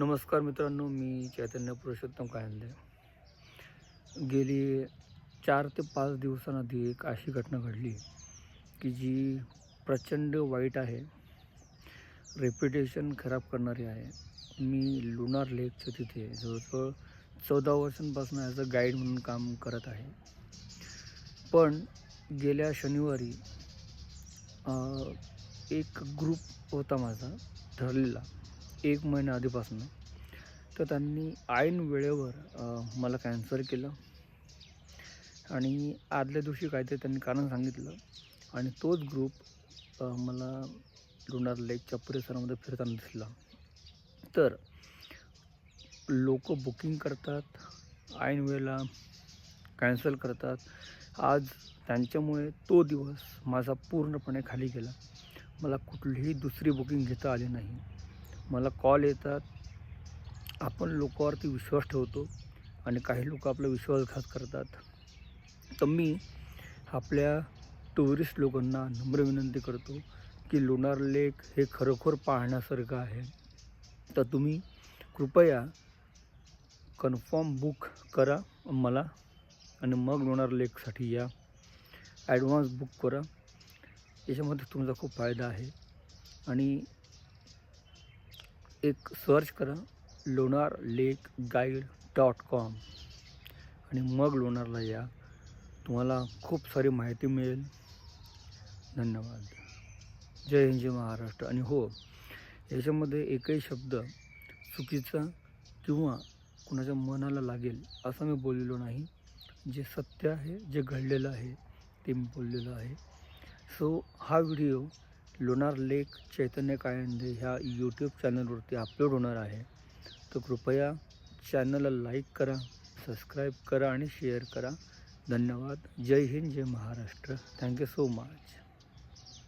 नमस्कार मित्रांनो, मी चैतन्य पुरुषोत्तम कायंदे. गेली 4 ते 5 दिवसांआधी एक अशी घटना घडली की जी प्रचंड वाईट आहे, रेप्युटेशन खराब करणारी आहे. मी लुनार लेकच्या तिथे जवळजवळ 14 वर्षांपासून ॲज अ गाईड म्हणून काम करत आहे. पण गेल्या शनिवारी एक ग्रुप होता माझा ठरलेला 1 महिना आधीपासून. तर त्यांनी ऐन वेळेवर मला कॅन्सल केलं आणि आदल्या दिवशी काहीतरी त्यांनी कारण सांगितलं आणि तोच ग्रुप मला लुनार लेकच्या परिसरामध्ये फिरताना दिसला. तर लोक बुकिंग करतात, ऐन वेळेला कॅन्सल करतात. आज त्यांच्यामुळे तो दिवस माझा पूर्णपणे खाली गेला. मला कुठलीही दुसरी बुकिंग घेता आली नाही. मला कॉल येतात, आपण लोकांवरती विश्वास ठेवतो आणि काही लोक आपला विश्वासघात करतात. तर मी आपल्या टुरिस्ट लोकांना नम्र विनंती करतो की लुनार लेक हे खरोखर पाहण्यासारखं आहे. तर तुम्ही कृपया कन्फर्म बुक करा मला आणि मग लुनार लेकसाठी या. ॲडव्हान्स बुक करा, याच्यामध्ये तुमचा खूप फायदा आहे. आणि एक सर्च करा lunarlakeguide.com आणि मग लोणारला या. तुम्हाला खूप सारी माहिती मिळेल. धन्यवाद. जय हिंद, जय महाराष्ट्र. आणि हो, याच्यामध्ये एकही शब्द चुकीचा किंवा कुणाच्या मनाला लागेल असं मी बोललेलो नाही. जे सत्य आहे, जे घडलेलं आहे ते मी बोललेलं आहे. सो हा व्हिडिओ लुनार लेक चैतन्य कायंदे ह्या यूट्यूब चॅनलवरती अपलोड होणार आहे. तर कृपया चॅनलला लाईक करा, सबस्क्राईब करा आणि शेअर करा. धन्यवाद. जय हिंद, जय महाराष्ट्र. Thank you so much.